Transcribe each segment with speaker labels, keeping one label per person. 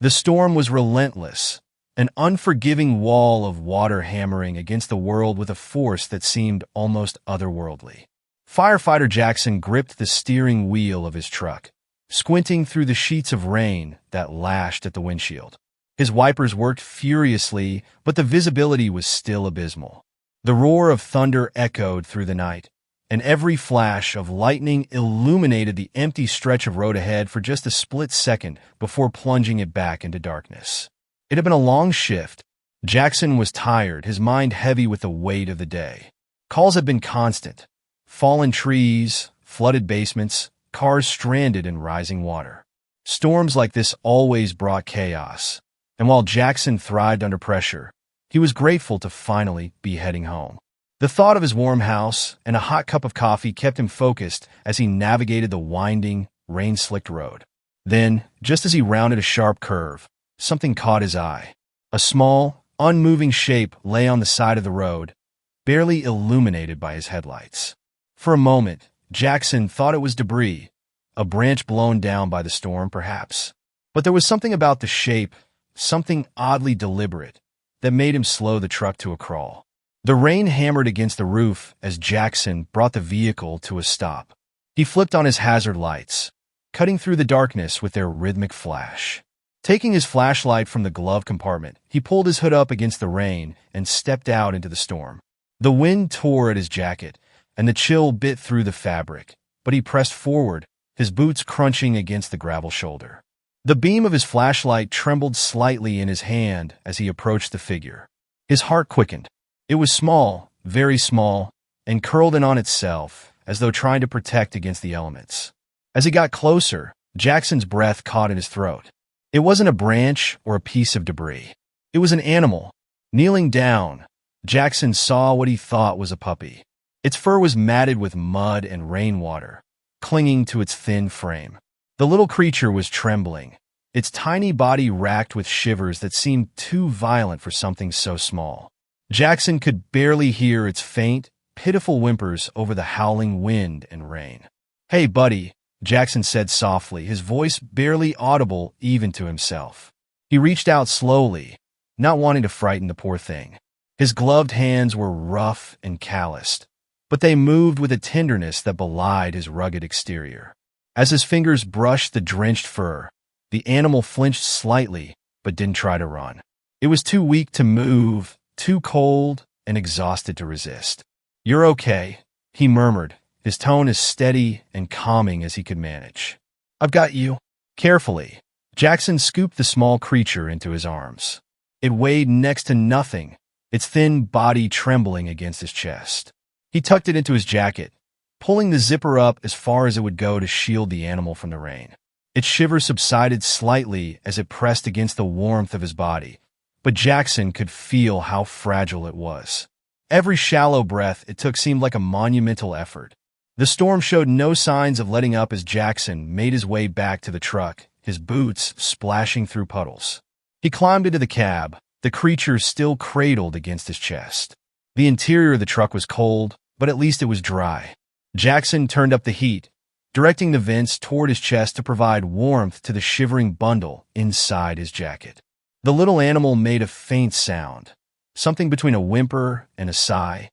Speaker 1: The storm was relentless, an unforgiving wall of water hammering against the world with a force that seemed almost otherworldly. Firefighter Jackson gripped the steering wheel of his truck, squinting through the sheets of rain that lashed at the windshield. His wipers worked furiously, but the visibility was still abysmal. The roar of thunder echoed through the night, and every flash of lightning illuminated the empty stretch of road ahead for just a split second before plunging it back into darkness. It had been a long shift. Jackson was tired, his mind heavy with the weight of the day. Calls had been constant. Fallen trees, flooded basements, cars stranded in rising water. Storms like this always brought chaos, and while Jackson thrived under pressure, he was grateful to finally be heading home. The thought of his warm house and a hot cup of coffee kept him focused as he navigated the winding, rain-slicked road. Then, just as he rounded a sharp curve, something caught his eye. A small, unmoving shape lay on the side of the road, barely illuminated by his headlights. For a moment, Jackson thought it was debris, a branch blown down by the storm, perhaps. But there was something about the shape, something oddly deliberate, that made him slow the truck to a crawl. The rain hammered against the roof as Jackson brought the vehicle to a stop. He flipped on his hazard lights, cutting through the darkness with their rhythmic flash. Taking his flashlight from the glove compartment, he pulled his hood up against the rain and stepped out into the storm. The wind tore at his jacket, and the chill bit through the fabric, but he pressed forward, his boots crunching against the gravel shoulder. The beam of his flashlight trembled slightly in his hand as he approached the figure. His heart quickened. It was small, very small, and curled in on itself, as though trying to protect against the elements. As he got closer, Jackson's breath caught in his throat. It wasn't a branch or a piece of debris. It was an animal. Kneeling down, Jackson saw what he thought was a puppy. Its fur was matted with mud and rainwater, clinging to its thin frame. The little creature was trembling, its tiny body racked with shivers that seemed too violent for something so small. Jackson could barely hear its faint, pitiful whimpers over the howling wind and rain. "Hey, buddy," Jackson said softly, his voice barely audible even to himself. He reached out slowly, not wanting to frighten the poor thing. His gloved hands were rough and calloused, but they moved with a tenderness that belied his rugged exterior. As his fingers brushed the drenched fur, the animal flinched slightly but didn't try to run. It was too weak to move, too cold and exhausted to resist. "You're okay," he murmured, his tone as steady and calming as he could manage. "I've got you." Carefully, Jackson scooped the small creature into his arms. It weighed next to nothing, its thin body trembling against his chest. He tucked it into his jacket, pulling the zipper up as far as it would go to shield the animal from the rain. Its shiver subsided slightly as it pressed against the warmth of his body, but Jackson could feel how fragile it was. Every shallow breath it took seemed like a monumental effort. The storm showed no signs of letting up as Jackson made his way back to the truck, his boots splashing through puddles. He climbed into the cab, the creature still cradled against his chest. The interior of the truck was cold, but at least it was dry. Jackson turned up the heat, directing the vents toward his chest to provide warmth to the shivering bundle inside his jacket. The little animal made a faint sound, something between a whimper and a sigh,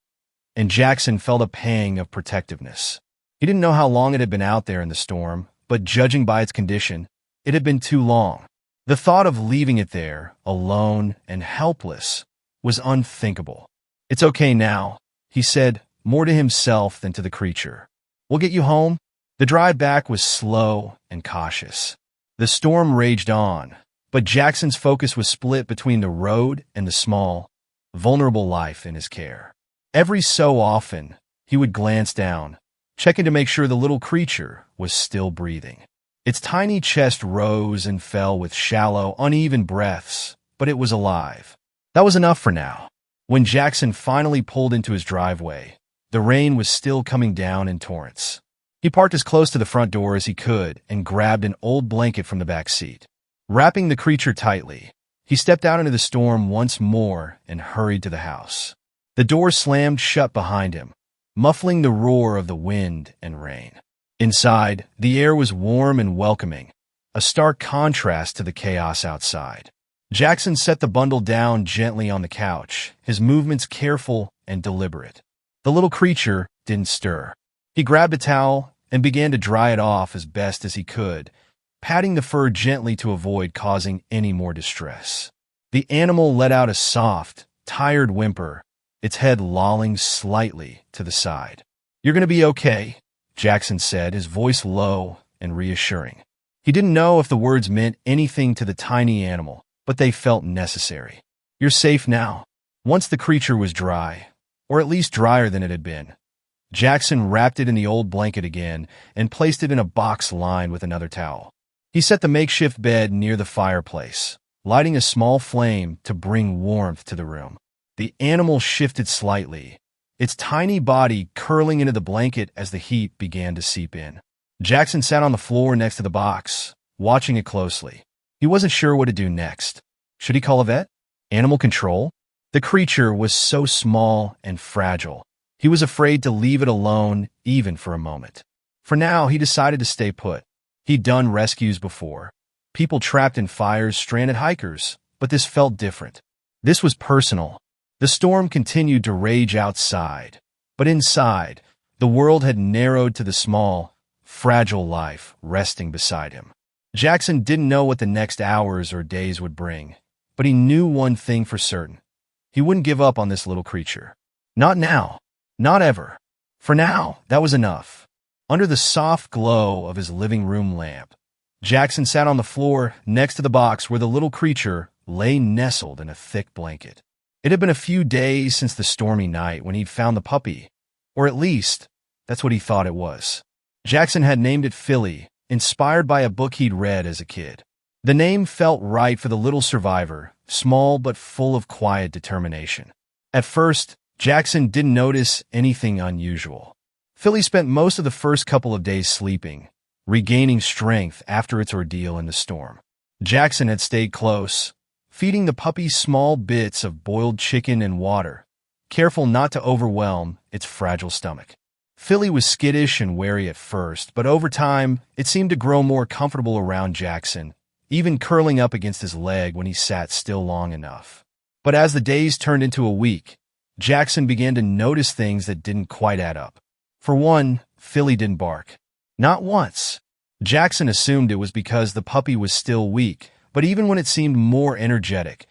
Speaker 1: and Jackson felt a pang of protectiveness. He didn't know how long it had been out there in the storm, but judging by its condition, it had been too long. The thought of leaving it there, alone and helpless, was unthinkable. "It's okay now," he said, more to himself than to the creature. "We'll get you home." The drive back was slow and cautious. The storm raged on, but Jackson's focus was split between the road and the small, vulnerable life in his care. Every so often, he would glance down, checking to make sure the little creature was still breathing. Its tiny chest rose and fell with shallow, uneven breaths, but it was alive. That was enough for now. When Jackson finally pulled into his driveway, the rain was still coming down in torrents. He parked as close to the front door as he could and grabbed an old blanket from the back seat. Wrapping the creature tightly, he stepped out into the storm once more and hurried to the house. The door slammed shut behind him, muffling the roar of the wind and rain. Inside, the air was warm and welcoming, a stark contrast to the chaos outside. Jackson set the bundle down gently on the couch, his movements careful and deliberate. The little creature didn't stir. He grabbed a towel and began to dry it off as best as he could, patting the fur gently to avoid causing any more distress. The animal let out a soft, tired whimper, its head lolling slightly to the side. "You're going to be okay," Jackson said, his voice low and reassuring. He didn't know if the words meant anything to the tiny animal, but they felt necessary. "You're safe now." Once the creature was dry, or at least drier than it had been, Jackson wrapped it in the old blanket again and placed it in a box lined with another towel. He set the makeshift bed near the fireplace, lighting a small flame to bring warmth to the room. The animal shifted slightly, its tiny body curling into the blanket as the heat began to seep in. Jackson sat on the floor next to the box, watching it closely. He wasn't sure what to do next. Should he call a vet? Animal control? The creature was so small and fragile. He was afraid to leave it alone, even for a moment. For now, he decided to stay put. He'd done rescues before. People trapped in fires, stranded hikers, but this felt different. This was personal. The storm continued to rage outside, but inside, the world had narrowed to the small, fragile life resting beside him. Jackson didn't know what the next hours or days would bring, but he knew one thing for certain. He wouldn't give up on this little creature. Not now. Not ever. For now, that was enough. Under the soft glow of his living room lamp, Jackson sat on the floor next to the box where the little creature lay nestled in a thick blanket. It had been a few days since the stormy night when he'd found the puppy, or at least, that's what he thought it was. Jackson had named it Philly, inspired by a book he'd read as a kid. The name felt right for the little survivor, small but full of quiet determination. At first, Jackson didn't notice anything unusual. Philly spent most of the first couple of days sleeping, regaining strength after its ordeal in the storm. Jackson had stayed close, feeding the puppy small bits of boiled chicken and water, careful not to overwhelm its fragile stomach. Philly was skittish and wary at first, but over time, it seemed to grow more comfortable around Jackson, even curling up against his leg when he sat still long enough. But as the days turned into a week, Jackson began to notice things that didn't quite add up. For one, Philly didn't bark. Not once. Jackson assumed it was because the puppy was still weak, but even when it seemed more energetic,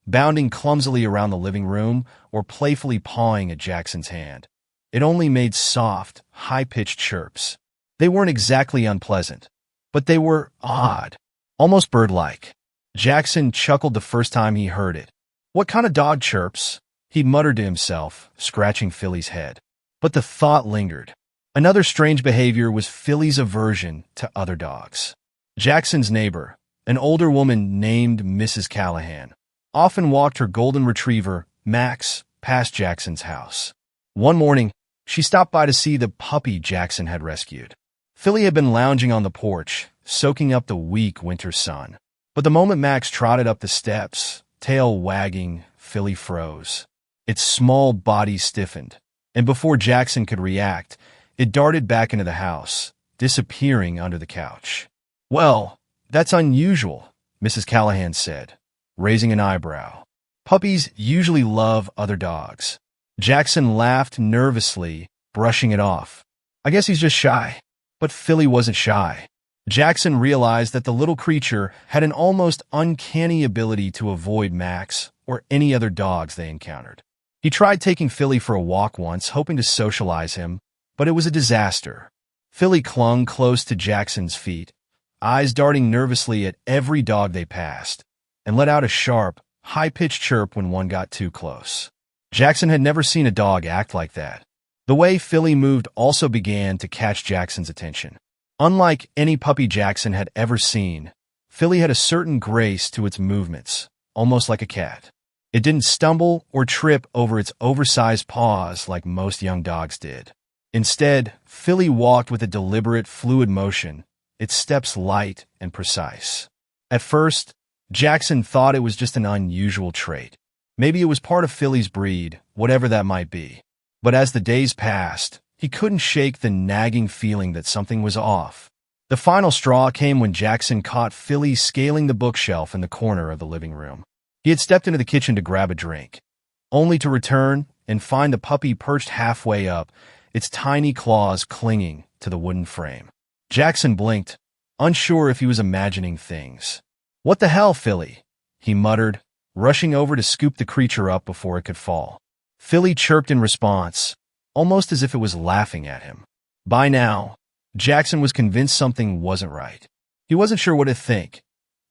Speaker 1: bounding clumsily around the living room or playfully pawing at Jackson's hand, it only made soft, high-pitched chirps. They weren't exactly unpleasant, but they were odd, almost bird-like. Jackson chuckled the first time he heard it. "What kind of dog chirps?" he muttered to himself, scratching Philly's head. But the thought lingered. Another strange behavior was Philly's aversion to other dogs. Jackson's neighbor, an older woman named Mrs. Callahan, often walked her golden retriever, Max, past Jackson's house. One morning, she stopped by to see the puppy Jackson had rescued. Philly had been lounging on the porch, soaking up the weak winter sun. But the moment Max trotted up the steps, tail wagging, Philly froze. Its small body stiffened, and before Jackson could react, it darted back into the house, disappearing under the couch. "Well, that's unusual," Mrs. Callahan said, raising an eyebrow. "Puppies usually love other dogs." Jackson laughed nervously, brushing it off. "I guess he's just shy." But Philly wasn't shy. Jackson realized that the little creature had an almost uncanny ability to avoid Max or any other dogs they encountered. He tried taking Philly for a walk once, hoping to socialize him, but it was a disaster. Philly clung close to Jackson's feet, eyes darting nervously at every dog they passed, and let out a sharp, high-pitched chirp when one got too close. Jackson had never seen a dog act like that. The way Philly moved also began to catch Jackson's attention. Unlike any puppy Jackson had ever seen, Philly had a certain grace to its movements, almost like a cat. It didn't stumble or trip over its oversized paws like most young dogs did. Instead, Philly walked with a deliberate, fluid motion, its steps light and precise. At first, Jackson thought it was just an unusual trait. Maybe it was part of Philly's breed, whatever that might be. But as the days passed, he couldn't shake the nagging feeling that something was off. The final straw came when Jackson caught Philly scaling the bookshelf in the corner of the living room. He had stepped into the kitchen to grab a drink, only to return and find the puppy perched halfway up, its tiny claws clinging to the wooden frame. Jackson blinked, unsure if he was imagining things. "What the hell, Philly?" he muttered, rushing over to scoop the creature up before it could fall. Philly chirped in response, almost as if it was laughing at him. By now, Jackson was convinced something wasn't right. He wasn't sure what to think.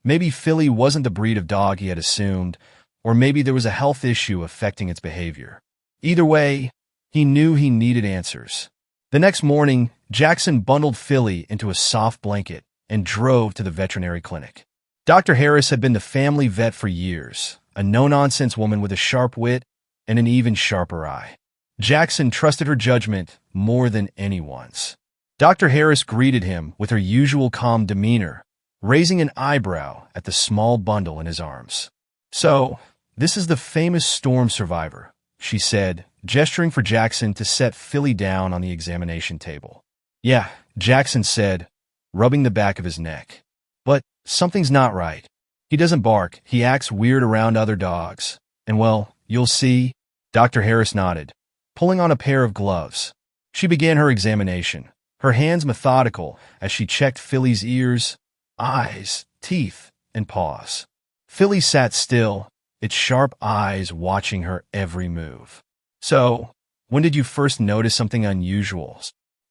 Speaker 1: Maybe Philly wasn't the breed of dog he had assumed, or maybe there was a health issue affecting its behavior. Either way, he knew he needed answers. The next morning, Jackson bundled Philly into a soft blanket and drove to the veterinary clinic. Dr. Harris had been the family vet for years, a no-nonsense woman with a sharp wit and an even sharper eye. Jackson trusted her judgment more than anyone's. Dr. Harris greeted him with her usual calm demeanor, raising an eyebrow at the small bundle in his arms. "So, this is the famous storm survivor," she said, gesturing for Jackson to set Philly down on the examination table. "Yeah," Jackson said, rubbing the back of his neck. "But something's not right. He doesn't bark, he acts weird around other dogs. And well, you'll see." Dr. Harris nodded, pulling on a pair of gloves. She began her examination, her hands methodical as she checked Philly's ears, eyes, teeth, and paws. Philly sat still, its sharp eyes watching her every move. "So, when did you first notice something unusual?"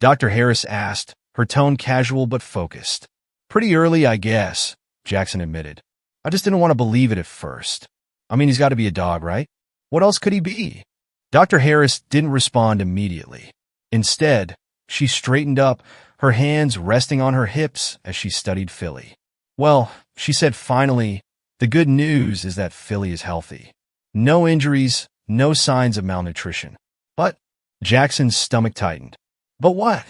Speaker 1: Dr. Harris asked, her tone casual but focused. "Pretty early, I guess," Jackson admitted. "I just didn't want to believe it at first. I mean, he's got to be a dog, right? What else could he be?" Dr. Harris didn't respond immediately. Instead, she straightened up, her hands resting on her hips as she studied Philly. "Well," she said finally, "the good news is that Philly is healthy. No injuries, no signs of malnutrition." "But," Jackson's stomach tightened. "But what?"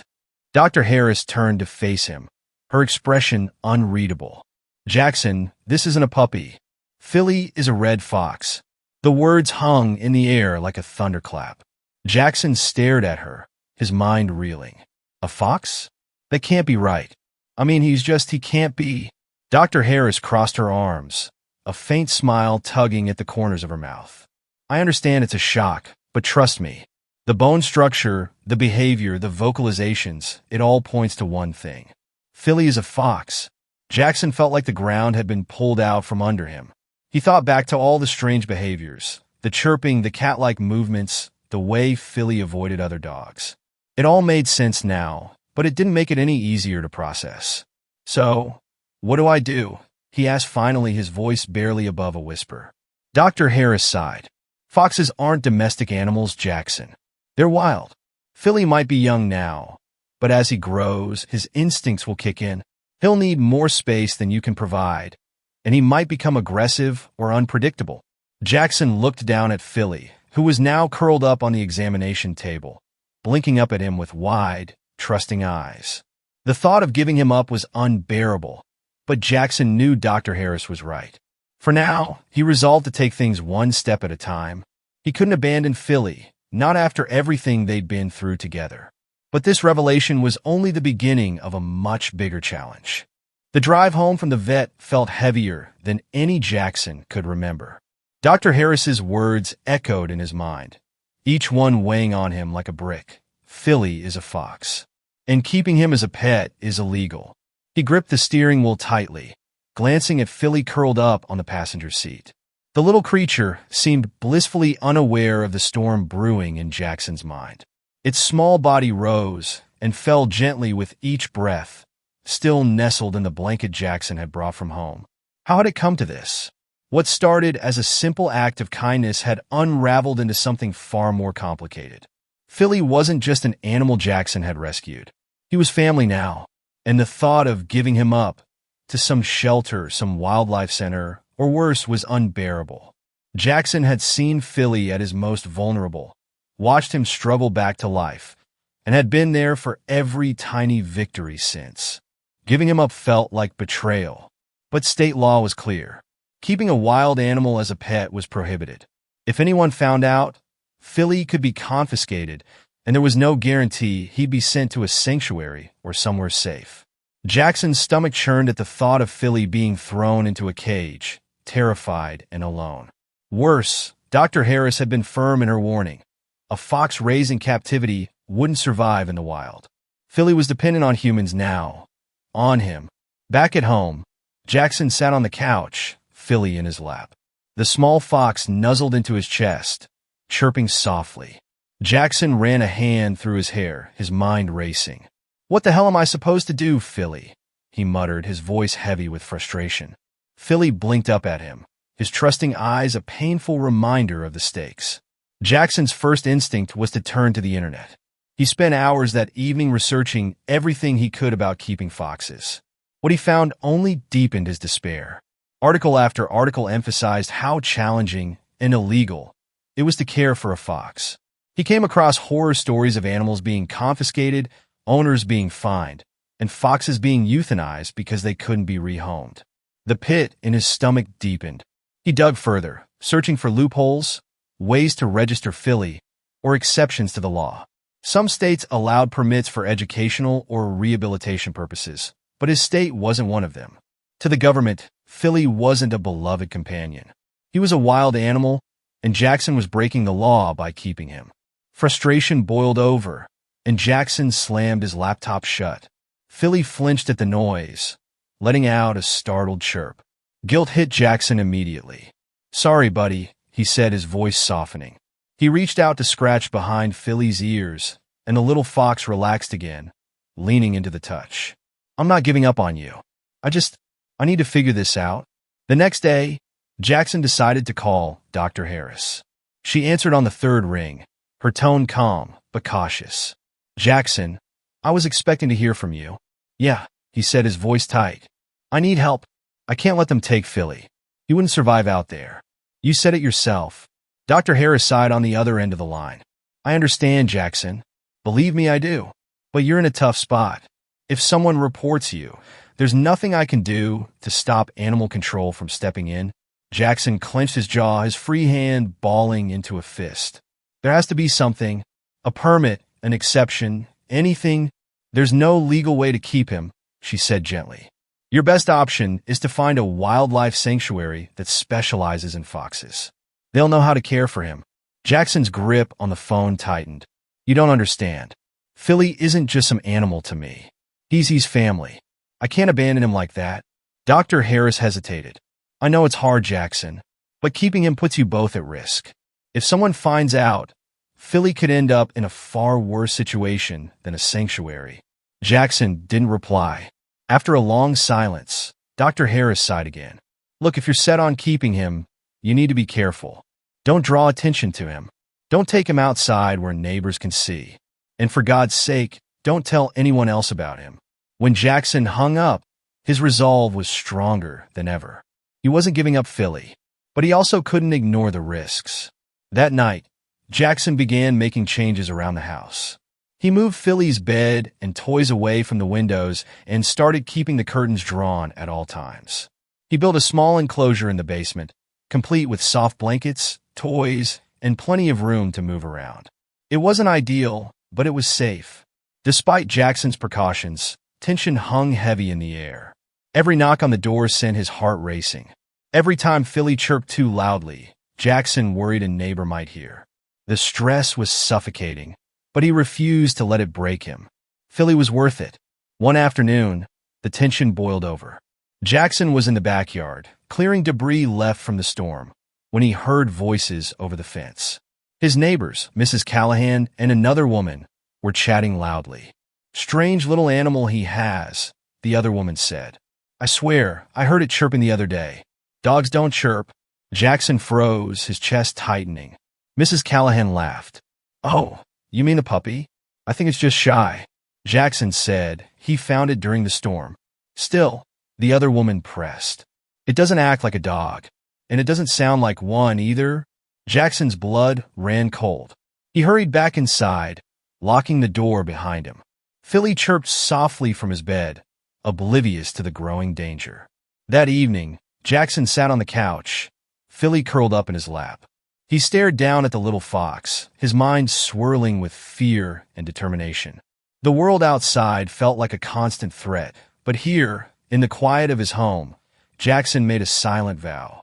Speaker 1: Dr. Harris turned to face him, her expression unreadable. "Jackson, this isn't a puppy. Philly is a red fox." The words hung in the air like a thunderclap. Jackson stared at her, his mind reeling. "A fox? That can't be right. I mean, he can't be." Dr. Harris crossed her arms, a faint smile tugging at the corners of her mouth. "I understand it's a shock, but trust me. The bone structure, the behavior, the vocalizations, it all points to one thing. Philly is a fox." Jackson felt like the ground had been pulled out from under him. He thought back to all the strange behaviors, the chirping, the cat-like movements, the way Philly avoided other dogs. It all made sense now, but it didn't make it any easier to process. "So, what do I do?" he asked finally, his voice barely above a whisper. Dr. Harris sighed. "Foxes aren't domestic animals, Jackson. They're wild. Philly might be young now, but as he grows, his instincts will kick in. He'll need more space than you can provide, and he might become aggressive or unpredictable." Jackson looked down at Philly, who was now curled up on the examination table, blinking up at him with wide, trusting eyes. The thought of giving him up was unbearable, but Jackson knew Dr. Harris was right. For now, he resolved to take things one step at a time. He couldn't abandon Philly, not after everything they'd been through together. But this revelation was only the beginning of a much bigger challenge. The drive home from the vet felt heavier than any Jackson could remember. Dr. Harris's words echoed in his mind, each one weighing on him like a brick. Philly is a fox, and keeping him as a pet is illegal. He gripped the steering wheel tightly, glancing at Philly curled up on the passenger seat. The little creature seemed blissfully unaware of the storm brewing in Jackson's mind. Its small body rose and fell gently with each breath, still nestled in the blanket Jackson had brought from home. How had it come to this? What started as a simple act of kindness had unraveled into something far more complicated. Philly wasn't just an animal Jackson had rescued. He was family now, and the thought of giving him up to some shelter, some wildlife center, or worse, was unbearable. Jackson had seen Philly at his most vulnerable, watched him struggle back to life, and had been there for every tiny victory since. Giving him up felt like betrayal, but state law was clear. Keeping a wild animal as a pet was prohibited. If anyone found out, Philly could be confiscated, and there was no guarantee he'd be sent to a sanctuary or somewhere safe. Jackson's stomach churned at the thought of Philly being thrown into a cage, terrified and alone. Worse, Dr. Harris had been firm in her warning. A fox raised in captivity wouldn't survive in the wild. Philly was dependent on humans now. On him. Back at home, Jackson sat on the couch, Philly in his lap. The small fox nuzzled into his chest, chirping softly. Jackson ran a hand through his hair, his mind racing. "What the hell am I supposed to do, Philly?" he muttered, his voice heavy with frustration. Philly blinked up at him, his trusting eyes a painful reminder of the stakes. Jackson's first instinct was to turn to the internet. He spent hours that evening researching everything he could about keeping foxes. What he found only deepened his despair. Article after article emphasized how challenging and illegal it was to care for a fox. He came across horror stories of animals being confiscated, owners being fined, and foxes being euthanized because they couldn't be rehomed. The pit in his stomach deepened. He dug further, searching for loopholes, ways to register Philly, or exceptions to the law. Some states allowed permits for educational or rehabilitation purposes, but his state wasn't one of them. To the government, Philly wasn't a beloved companion. He was a wild animal, and Jackson was breaking the law by keeping him. Frustration boiled over, and Jackson slammed his laptop shut. Philly flinched at the noise, letting out a startled chirp. Guilt hit Jackson immediately. "Sorry, buddy," he said, his voice softening. He reached out to scratch behind Philly's ears, and the little fox relaxed again, leaning into the touch. "I'm not giving up on you. I need to figure this out." The next day, Jackson decided to call Dr. Harris. She answered on the third ring, her tone calm but cautious. "Jackson, I was expecting to hear from you." "Yeah," he said, his voice tight. "I need help. I can't let them take Philly. He wouldn't survive out there. You said it yourself." Dr. Harris sighed on the other end of the line. "I understand, Jackson. Believe me, I do. But you're in a tough spot. If someone reports you, there's nothing I can do to stop animal control from stepping in." Jackson clenched his jaw, his free hand balling into a fist. "There has to be something. A permit, an exception, anything." "There's no legal way to keep him," she said gently. "Your best option is to find a wildlife sanctuary that specializes in foxes. They'll know how to care for him." Jackson's grip on the phone tightened. "You don't understand. Philly isn't just some animal to me. He's family. I can't abandon him like that." Dr. Harris hesitated. "I know it's hard, Jackson, but keeping him puts you both at risk. If someone finds out, Philly could end up in a far worse situation than a sanctuary." Jackson didn't reply. After a long silence, Dr. Harris sighed again. "Look, if you're set on keeping him, you need to be careful. Don't draw attention to him. Don't take him outside where neighbors can see. And for God's sake, don't tell anyone else about him." When Jackson hung up, his resolve was stronger than ever. He wasn't giving up Philly, but he also couldn't ignore the risks. That night, Jackson began making changes around the house. He moved Philly's bed and toys away from the windows and started keeping the curtains drawn at all times. He built a small enclosure in the basement, complete with soft blankets, toys, and plenty of room to move around. It wasn't ideal, but it was safe. Despite Jackson's precautions, tension hung heavy in the air. Every knock on the door sent his heart racing. Every time Philly chirped too loudly, Jackson worried a neighbor might hear. The stress was suffocating, but he refused to let it break him. Philly was worth it. One afternoon, the tension boiled over. Jackson was in the backyard, clearing debris left from the storm, when he heard voices over the fence. His neighbors, Mrs. Callahan and another woman, were chatting loudly. "Strange little animal he has," the other woman said. "I swear, I heard it chirping the other day." "Dogs don't chirp." Jackson froze, his chest tightening. Mrs. Callahan laughed. "Oh, you mean a puppy? I think it's just shy." Jackson said he found it during the storm. "Still," the other woman pressed. "It doesn't act like a dog, and it doesn't sound like one either." Jackson's blood ran cold. He hurried back inside, locking the door behind him. Philly chirped softly from his bed, oblivious to the growing danger. That evening, Jackson sat on the couch, Philly curled up in his lap. He stared down at the little fox, his mind swirling with fear and determination. The world outside felt like a constant threat, But here, in the quiet of his home, Jackson made a silent vow.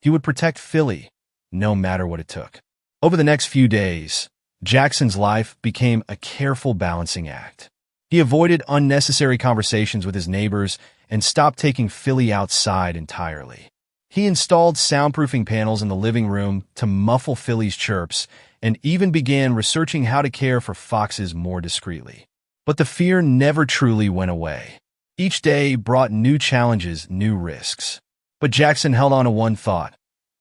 Speaker 1: He would protect Philly, no matter what it took. Over the next few days, Jackson's life became a careful balancing act. He avoided unnecessary conversations with his neighbors and stopped taking Philly outside entirely. He installed soundproofing panels in the living room to muffle Philly's chirps and even began researching how to care for foxes more discreetly. But the fear never truly went away. Each day brought new challenges, new risks. But Jackson held on to one thought.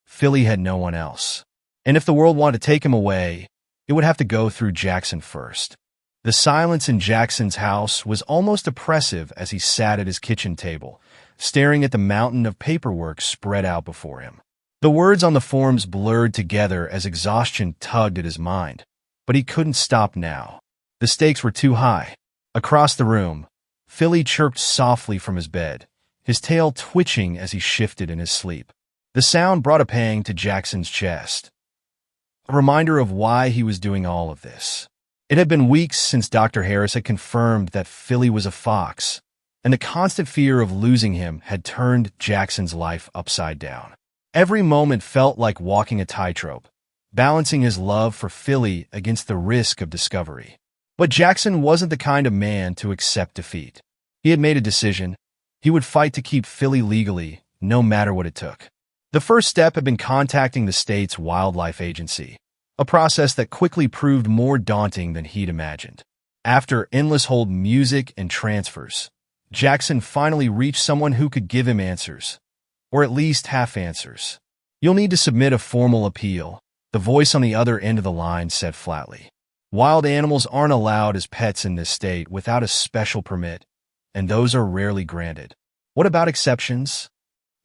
Speaker 1: Philly had no one else. And if the world wanted to take him away, it would have to go through Jackson first. The silence in Jackson's house was almost oppressive as he sat at his kitchen table, staring at the mountain of paperwork spread out before him. The words on the forms blurred together as exhaustion tugged at his mind, but he couldn't stop now. The stakes were too high. Across the room, Philly chirped softly from his bed, his tail twitching as he shifted in his sleep. The sound brought a pang to Jackson's chest, a reminder of why he was doing all of this. It had been weeks since Dr. Harris had confirmed that Philly was a fox, and the constant fear of losing him had turned Jackson's life upside down. Every moment felt like walking a tightrope, balancing his love for Philly against the risk of discovery. But Jackson wasn't the kind of man to accept defeat. He had made a decision. He would fight to keep Philly legally, no matter what it took. The first step had been contacting the state's wildlife agency, a process that quickly proved more daunting than he'd imagined. After endless hold music and transfers, Jackson finally reached someone who could give him answers, or at least half answers. "You'll need to submit a formal appeal," the voice on the other end of the line said flatly. "Wild animals aren't allowed as pets in this state without a special permit, and those are rarely granted." "What about exceptions?"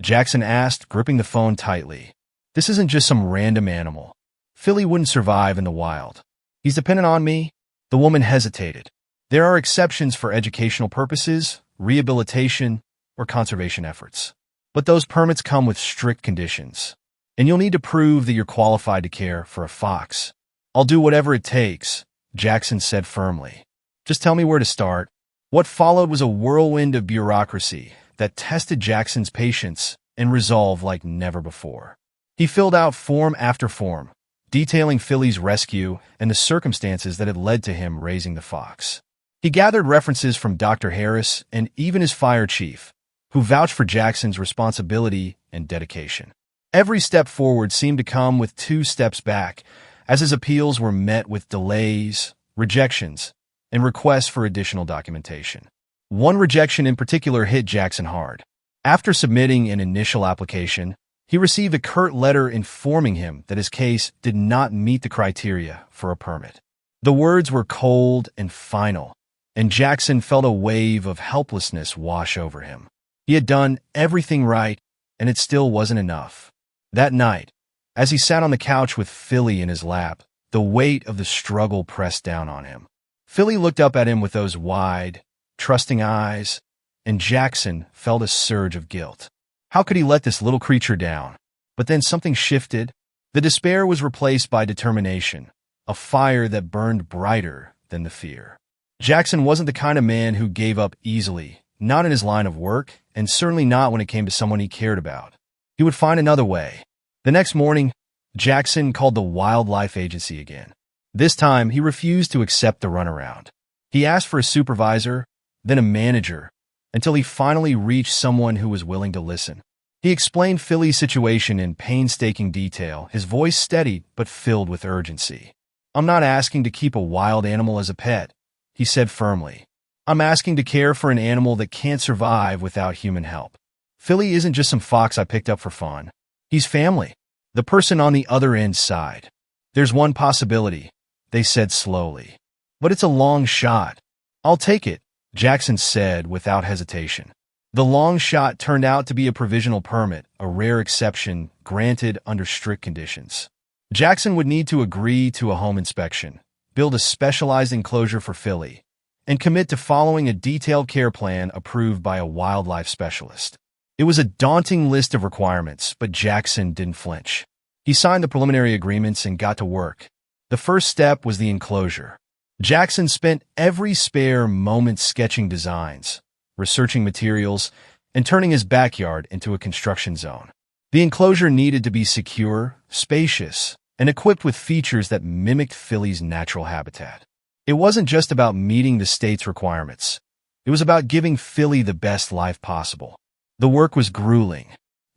Speaker 1: Jackson asked, gripping the phone tightly. "This isn't just some random animal. Philly wouldn't survive in the wild. He's dependent on me." The woman hesitated. "There are exceptions for educational purposes, rehabilitation, or conservation efforts. But those permits come with strict conditions, and you'll need to prove that you're qualified to care for a fox." "I'll do whatever it takes," Jackson said firmly. "Just tell me where to start." What followed was a whirlwind of bureaucracy that tested Jackson's patience and resolve like never before. He filled out form after form, detailing Philly's rescue and the circumstances that had led to him raising the fox. He gathered references from Dr. Harris and even his fire chief, who vouched for Jackson's responsibility and dedication. Every step forward seemed to come with 2 steps back, as his appeals were met with delays, rejections, and requests for additional documentation. One rejection in particular hit Jackson hard. After submitting an initial application, he received a curt letter informing him that his case did not meet the criteria for a permit. The words were cold and final, and Jackson felt a wave of helplessness wash over him. He had done everything right, and it still wasn't enough. That night, as he sat on the couch with Philly in his lap, the weight of the struggle pressed down on him. Philly looked up at him with those wide, trusting eyes, and Jackson felt a surge of guilt. How could he let this little creature down? But then something shifted. The despair was replaced by determination, a fire that burned brighter than the fear. Jackson wasn't the kind of man who gave up easily, not in his line of work, and certainly not when it came to someone he cared about. He would find another way. The next morning, Jackson called the wildlife agency again. This time, he refused to accept the runaround. He asked for a supervisor, then a manager, until he finally reached someone who was willing to listen. He explained Philly's situation in painstaking detail, his voice steady but filled with urgency. "I'm not asking to keep a wild animal as a pet," he said firmly. "I'm asking to care for an animal that can't survive without human help. Philly isn't just some fox I picked up for fun. He's family." The person on the other end sighed. "There's one possibility," they said slowly. "But it's a long shot." "I'll take it," Jackson said without hesitation. The long shot turned out to be a provisional permit, a rare exception granted under strict conditions. Jackson would need to agree to a home inspection, build a specialized enclosure for Philly, and commit to following a detailed care plan approved by a wildlife specialist. It was a daunting list of requirements, but Jackson didn't flinch. He signed the preliminary agreements and got to work. The first step was the enclosure. Jackson spent every spare moment sketching designs, researching materials, and turning his backyard into a construction zone. The enclosure needed to be secure, spacious, and equipped with features that mimicked Philly's natural habitat. It wasn't just about meeting the state's requirements. It was about giving Philly the best life possible. The work was grueling.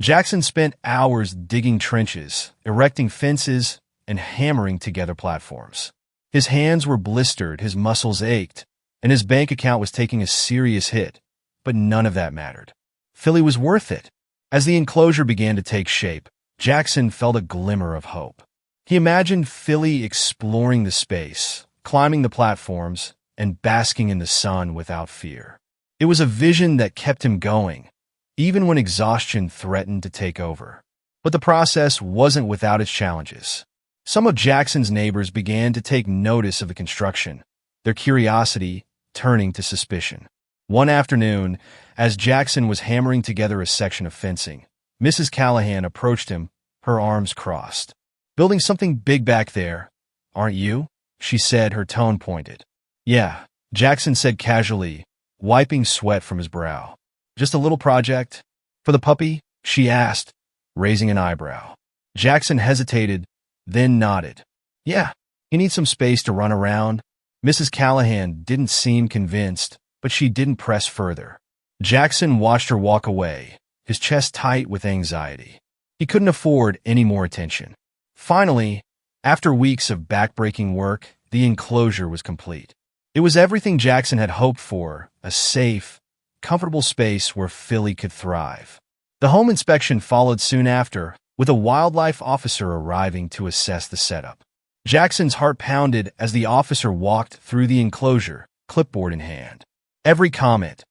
Speaker 1: Jackson spent hours digging trenches, erecting fences, and hammering together platforms. His hands were blistered, his muscles ached, and his bank account was taking a serious hit, but none of that mattered. Philly was worth it. As the enclosure began to take shape, Jackson felt a glimmer of hope. He imagined Philly exploring the space, climbing the platforms, and basking in the sun without fear. It was a vision that kept him going, even when exhaustion threatened to take over. But the process wasn't without its challenges. Some of Jackson's neighbors began to take notice of the construction, their curiosity turning to suspicion. One afternoon, as Jackson was hammering together a section of fencing, Mrs. Callahan approached him, her arms crossed. "Building something big back there, aren't you?" she said, her tone pointed. "Yeah," Jackson said casually, wiping sweat from his brow. "Just a little project." "For the puppy?" she asked, raising an eyebrow. Jackson hesitated, then nodded. "Yeah, he needs some space to run around." Mrs. Callahan didn't seem convinced, but she didn't press further. Jackson watched her walk away, his chest tight with anxiety. He couldn't afford any more attention. Finally, after weeks of backbreaking work, the enclosure was complete. It was everything Jackson had hoped for, a safe, comfortable space where Philly could thrive. The home inspection followed soon after, with a wildlife officer arriving to assess the setup. Jackson's heart pounded as the officer walked through the enclosure, clipboard in hand. Every comment,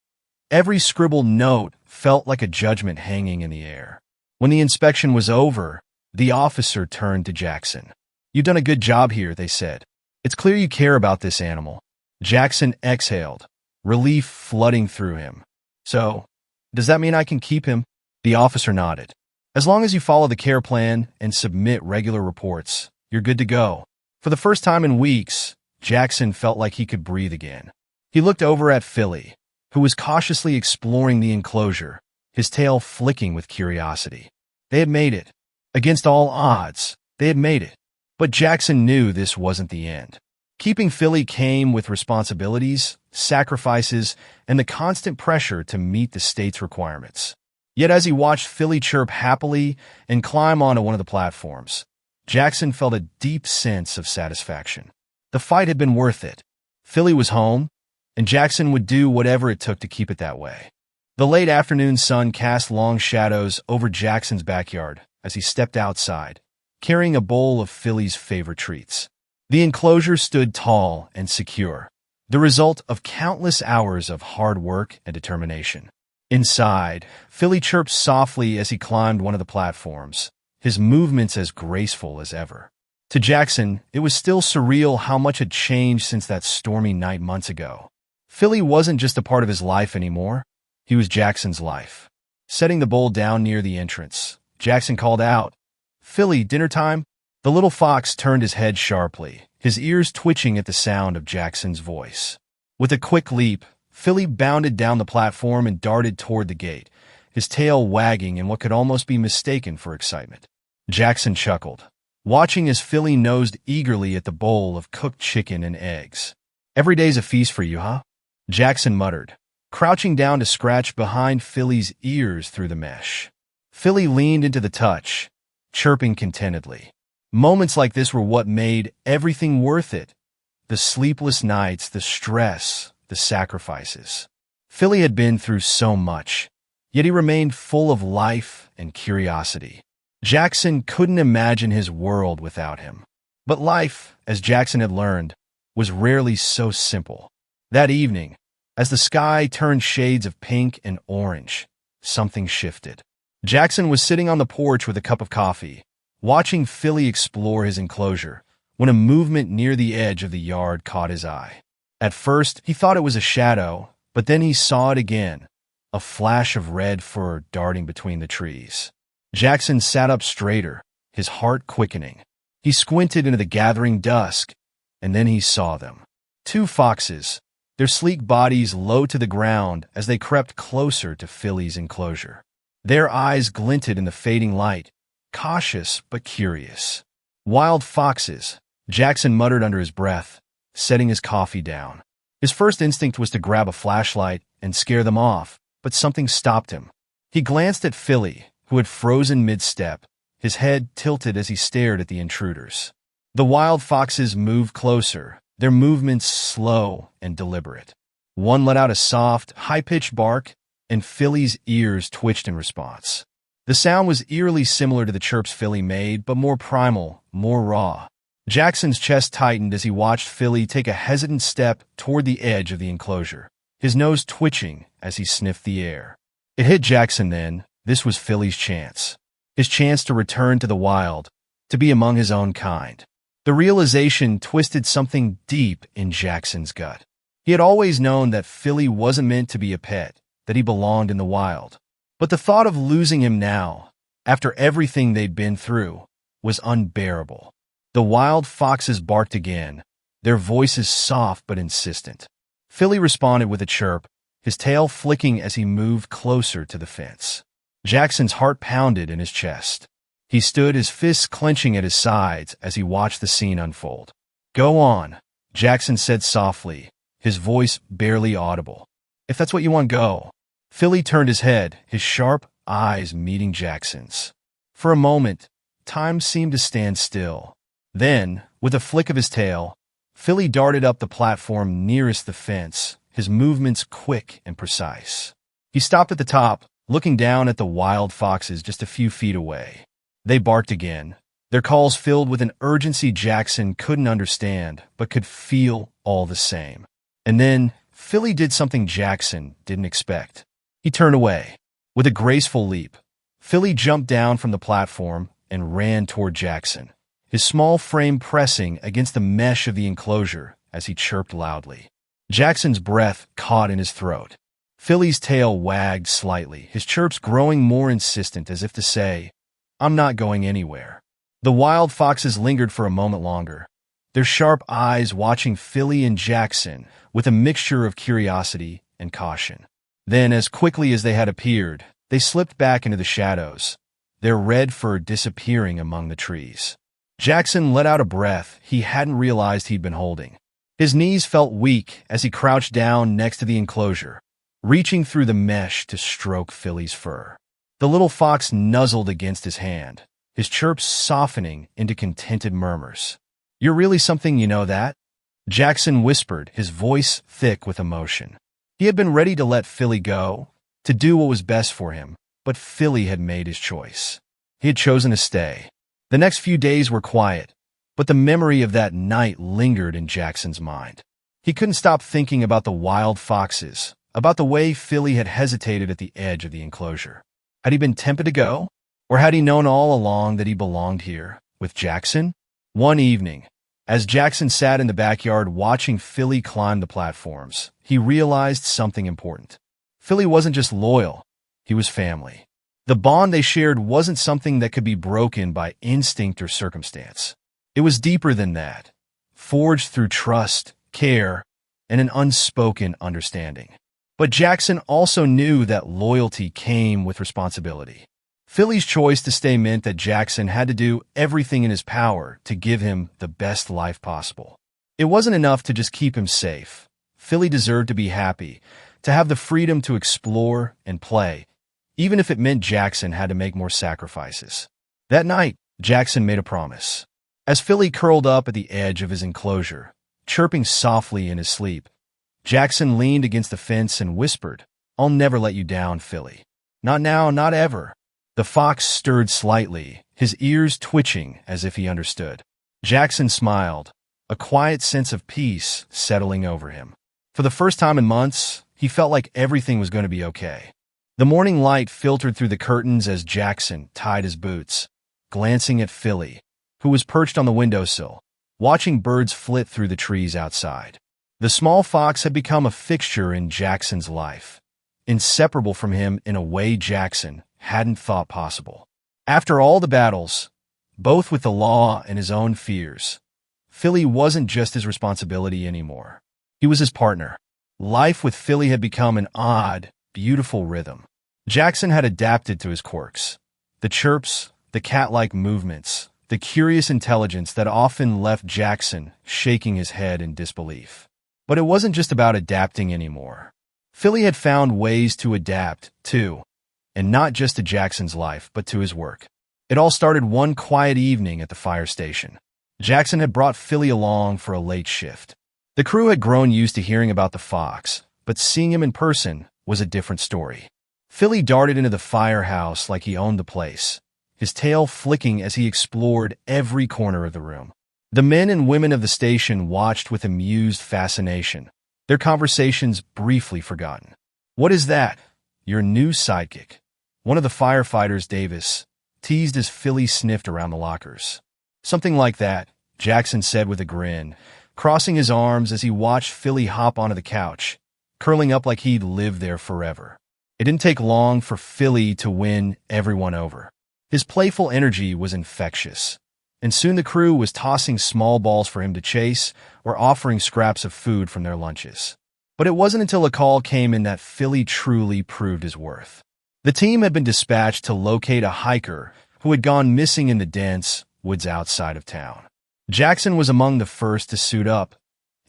Speaker 1: every scribbled note felt like a judgment hanging in the air. When the inspection was over, the officer turned to Jackson. "You've done a good job here," they said. "It's clear you care about this animal." Jackson exhaled, relief flooding through him. "So, does that mean I can keep him?" The officer nodded. "As long as you follow the care plan and submit regular reports, you're good to go." For the first time in weeks, Jackson felt like he could breathe again. He looked over at Philly, who was cautiously exploring the enclosure, his tail flicking with curiosity. They had made it. Against all odds, they had made it. But Jackson knew this wasn't the end. Keeping Philly came with responsibilities, sacrifices, and the constant pressure to meet the state's requirements. Yet as he watched Philly chirp happily and climb onto one of the platforms, Jackson felt a deep sense of satisfaction. The fight had been worth it. Philly was home, and Jackson would do whatever it took to keep it that way. The late afternoon sun cast long shadows over Jackson's backyard as he stepped outside, carrying a bowl of Philly's favorite treats. The enclosure stood tall and secure, the result of countless hours of hard work and determination. Inside, Philly chirped softly as he climbed one of the platforms, his movements as graceful as ever. To Jackson, it was still surreal how much had changed since that stormy night months ago. Philly wasn't just a part of his life anymore. He was Jackson's life. Setting the bowl down near the entrance, Jackson called out, "Philly, dinner time?" The little fox turned his head sharply, his ears twitching at the sound of Jackson's voice. With a quick leap, Philly bounded down the platform and darted toward the gate, his tail wagging in what could almost be mistaken for excitement. Jackson chuckled, watching as Philly nosed eagerly at the bowl of cooked chicken and eggs. "Every day's a feast for you, huh?" Jackson muttered, crouching down to scratch behind Philly's ears through the mesh. Philly leaned into the touch, chirping contentedly. Moments like this were what made everything worth it. The sleepless nights, the stress, the sacrifices. Philly had been through so much, yet he remained full of life and curiosity. Jackson couldn't imagine his world without him. But life, as Jackson had learned, was rarely so simple. That evening, as the sky turned shades of pink and orange, something shifted. Jackson was sitting on the porch with a cup of coffee, watching Philly explore his enclosure, when a movement near the edge of the yard caught his eye. At first, he thought it was a shadow, but then he saw it again, a flash of red fur darting between the trees. Jackson sat up straighter, his heart quickening. He squinted into the gathering dusk, and then he saw them. Two foxes, their sleek bodies low to the ground as they crept closer to Philly's enclosure. Their eyes glinted in the fading light, cautious but curious. "Wild foxes," Jackson muttered under his breath, setting his coffee down. His first instinct was to grab a flashlight and scare them off, but something stopped him. He glanced at Philly, who had frozen mid-step, his head tilted as he stared at the intruders. The wild foxes moved closer, their movements slow and deliberate. One let out a soft, high-pitched bark, and Philly's ears twitched in response. The sound was eerily similar to the chirps Philly made, but more primal, more raw. Jackson's chest tightened as he watched Philly take a hesitant step toward the edge of the enclosure, his nose twitching as he sniffed the air. It hit Jackson then. This was Philly's chance. His chance to return to the wild, to be among his own kind. The realization twisted something deep in Jackson's gut. He had always known that Philly wasn't meant to be a pet, that he belonged in the wild. But the thought of losing him now, after everything they'd been through, was unbearable. The wild foxes barked again, their voices soft but insistent. Philly responded with a chirp, his tail flicking as he moved closer to the fence. Jackson's heart pounded in his chest. He stood, his fists clenching at his sides as he watched the scene unfold. "Go on," Jackson said softly, his voice barely audible. "If that's what you want, go." Philly turned his head, his sharp eyes meeting Jackson's. For a moment, time seemed to stand still. Then, with a flick of his tail, Philly darted up the platform nearest the fence, his movements quick and precise. He stopped at the top, looking down at the wild foxes just a few feet away. They barked again, their calls filled with an urgency Jackson couldn't understand, but could feel all the same. And then, Philly did something Jackson didn't expect. He turned away. With a graceful leap, Philly jumped down from the platform and ran toward Jackson, his small frame pressing against the mesh of the enclosure as he chirped loudly. Jackson's breath caught in his throat. Philly's tail wagged slightly, his chirps growing more insistent as if to say, "I'm not going anywhere." The wild foxes lingered for a moment longer, their sharp eyes watching Philly and Jackson with a mixture of curiosity and caution. Then, as quickly as they had appeared, they slipped back into the shadows, their red fur disappearing among the trees. Jackson let out a breath he hadn't realized he'd been holding. His knees felt weak as he crouched down next to the enclosure, reaching through the mesh to stroke Philly's fur. The little fox nuzzled against his hand, his chirps softening into contented murmurs. "You're really something, you know that?" Jackson whispered, his voice thick with emotion. He had been ready to let Philly go, to do what was best for him, but Philly had made his choice. He had chosen to stay. The next few days were quiet, but the memory of that night lingered in Jackson's mind. He couldn't stop thinking about the wild foxes, about the way Philly had hesitated at the edge of the enclosure. Had he been tempted to go? Or had he known all along that he belonged here, with Jackson? One evening, as Jackson sat in the backyard watching Philly climb the platforms, he realized something important. Philly wasn't just loyal, he was family. The bond they shared wasn't something that could be broken by instinct or circumstance. It was deeper than that, forged through trust, care, and an unspoken understanding. But Jackson also knew that loyalty came with responsibility. Philly's choice to stay meant that Jackson had to do everything in his power to give him the best life possible. It wasn't enough to just keep him safe. Philly deserved to be happy, to have the freedom to explore and play, even if it meant Jackson had to make more sacrifices. That night, Jackson made a promise. As Philly curled up at the edge of his enclosure, chirping softly in his sleep, Jackson leaned against the fence and whispered, "I'll never let you down, Philly. Not now, not ever." The fox stirred slightly, his ears twitching as if he understood. Jackson smiled, a quiet sense of peace settling over him. For the first time in months, he felt like everything was going to be okay. The morning light filtered through the curtains as Jackson tied his boots, glancing at Philly, who was perched on the windowsill, watching birds flit through the trees outside. The small fox had become a fixture in Jackson's life, inseparable from him in a way Jackson hadn't thought possible. After all the battles, both with the law and his own fears, Philly wasn't just his responsibility anymore. He was his partner. Life with Philly had become an odd, beautiful rhythm. Jackson had adapted to his quirks. The chirps, the cat-like movements, the curious intelligence that often left Jackson shaking his head in disbelief. But it wasn't just about adapting anymore. Philly had found ways to adapt, too, and not just to Jackson's life, but to his work. It all started one quiet evening at the fire station. Jackson had brought Philly along for a late shift. The crew had grown used to hearing about the fox, but seeing him in person was a different story. Philly darted into the firehouse like he owned the place, his tail flicking as he explored every corner of the room. The men and women of the station watched with amused fascination, their conversations briefly forgotten. "What is that?" "Your new sidekick." One of the firefighters, Davis, teased as Philly sniffed around the lockers. "Something like that," Jackson said with a grin, crossing his arms as he watched Philly hop onto the couch, curling up like he'd lived there forever. It didn't take long for Philly to win everyone over. His playful energy was infectious, and soon the crew was tossing small balls for him to chase or offering scraps of food from their lunches. But it wasn't until a call came in that Philly truly proved his worth. The team had been dispatched to locate a hiker who had gone missing in the dense woods outside of town. Jackson was among the first to suit up,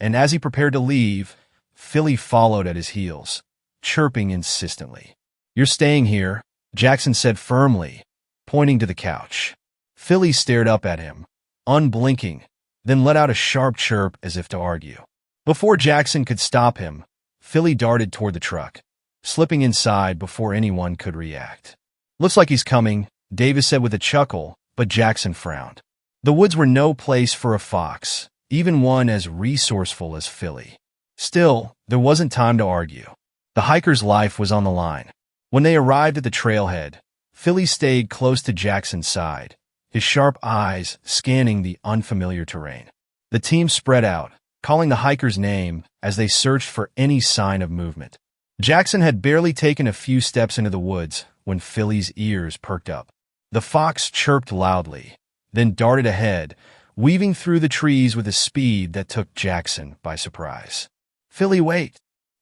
Speaker 1: and as he prepared to leave, Philly followed at his heels, chirping insistently. "You're staying here," Jackson said firmly, pointing to the couch. Philly stared up at him, unblinking, then let out a sharp chirp as if to argue. Before Jackson could stop him, Philly darted toward the truck, slipping inside before anyone could react. "Looks like he's coming," Davis said with a chuckle, but Jackson frowned. The woods were no place for a fox, even one as resourceful as Philly. Still, there wasn't time to argue. The hiker's life was on the line. When they arrived at the trailhead, Philly stayed close to Jackson's side, his sharp eyes scanning the unfamiliar terrain. The team spread out, calling the hiker's name as they searched for any sign of movement. Jackson had barely taken a few steps into the woods when Philly's ears perked up. The fox chirped loudly, then darted ahead, weaving through the trees with a speed that took Jackson by surprise. "Philly, wait!"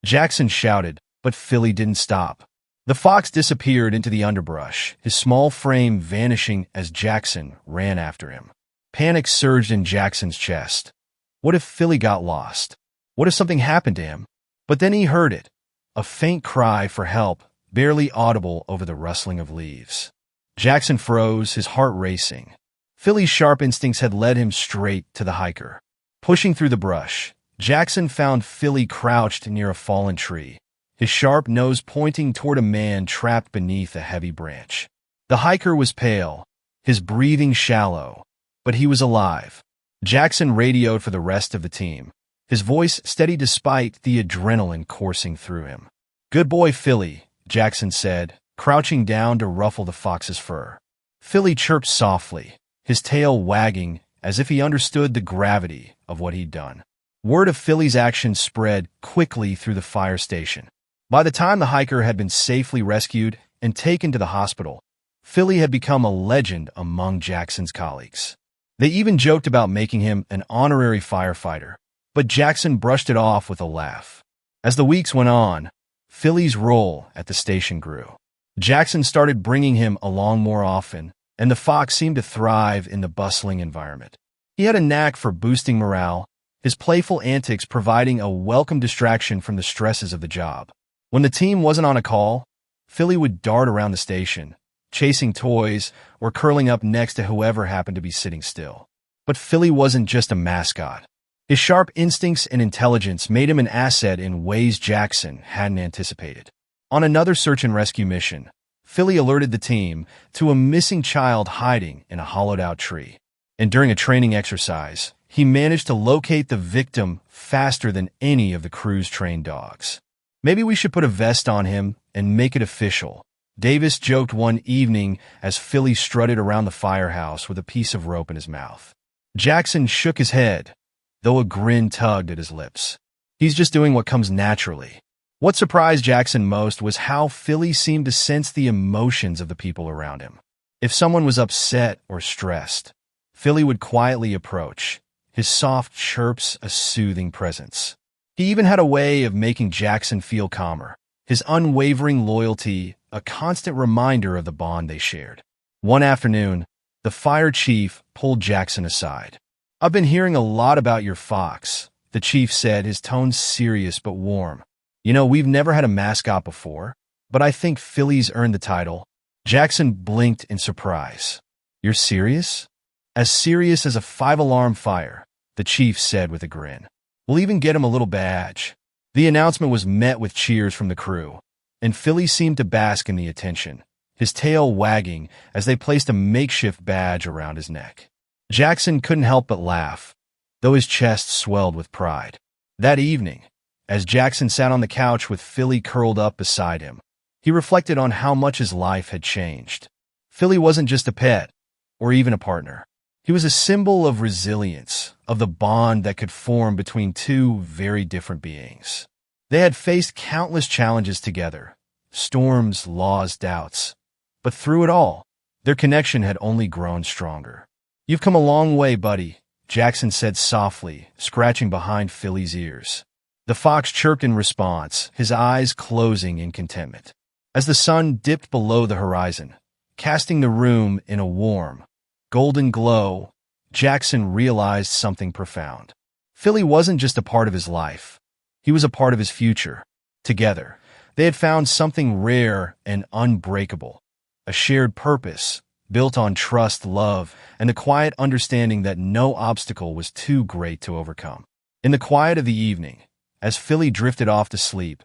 Speaker 1: Jackson shouted, but Philly didn't stop. The fox disappeared into the underbrush, his small frame vanishing as Jackson ran after him. Panic surged in Jackson's chest. What if Philly got lost? What if something happened to him? But then he heard it, a faint cry for help, barely audible over the rustling of leaves. Jackson froze, his heart racing. Philly's sharp instincts had led him straight to the hiker. Pushing through the brush, Jackson found Philly crouched near a fallen tree, his sharp nose pointing toward a man trapped beneath a heavy branch. The hiker was pale, his breathing shallow, but he was alive. Jackson radioed for the rest of the team, his voice steady despite the adrenaline coursing through him. "Good boy, Philly," Jackson said, crouching down to ruffle the fox's fur. Philly chirped softly, his tail wagging as if he understood the gravity of what he'd done. Word of Philly's action spread quickly through the fire station. By the time the hiker had been safely rescued and taken to the hospital, Philly had become a legend among Jackson's colleagues. They even joked about making him an honorary firefighter, but Jackson brushed it off with a laugh. As the weeks went on, Philly's role at the station grew. Jackson started bringing him along more often, and the fox seemed to thrive in the bustling environment. He had a knack for boosting morale, his playful antics providing a welcome distraction from the stresses of the job. When the team wasn't on a call, Philly would dart around the station, chasing toys or curling up next to whoever happened to be sitting still. But Philly wasn't just a mascot. His sharp instincts and intelligence made him an asset in ways Jackson hadn't anticipated. On another search and rescue mission, Philly alerted the team to a missing child hiding in a hollowed-out tree. And during a training exercise, he managed to locate the victim faster than any of the crew's trained dogs. "Maybe we should put a vest on him and make it official," Davis joked one evening as Philly strutted around the firehouse with a piece of rope in his mouth. Jackson shook his head, though a grin tugged at his lips. "He's just doing what comes naturally." What surprised Jackson most was how Philly seemed to sense the emotions of the people around him. If someone was upset or stressed, Philly would quietly approach, his soft chirps a soothing presence. He even had a way of making Jackson feel calmer, his unwavering loyalty a constant reminder of the bond they shared. One afternoon, the fire chief pulled Jackson aside. "I've been hearing a lot about your fox," the chief said, his tone serious but warm. "You know, we've never had a mascot before, but I think Philly's earned the title." Jackson blinked in surprise. "You're serious?" "As serious as a 5-alarm fire," the chief said with a grin. "We'll even get him a little badge." The announcement was met with cheers from the crew, and Philly seemed to bask in the attention, his tail wagging as they placed a makeshift badge around his neck. Jackson couldn't help but laugh, though his chest swelled with pride. That evening, as Jackson sat on the couch with Philly curled up beside him, he reflected on how much his life had changed. Philly wasn't just a pet, or even a partner. He was a symbol of resilience, of the bond that could form between two very different beings. They had faced countless challenges together, storms, laws, doubts. But through it all, their connection had only grown stronger. "You've come a long way, buddy," Jackson said softly, scratching behind Philly's ears. The fox chirped in response, his eyes closing in contentment. As the sun dipped below the horizon, casting the room in a warm, golden glow, Jackson realized something profound. Philly wasn't just a part of his life. He was a part of his future. Together, they had found something rare and unbreakable, a shared purpose built on trust, love, and the quiet understanding that no obstacle was too great to overcome. In the quiet of the evening, as Philly drifted off to sleep,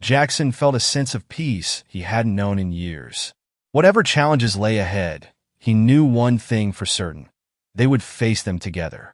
Speaker 1: Jackson felt a sense of peace he hadn't known in years. Whatever challenges lay ahead, he knew one thing for certain: they would face them together.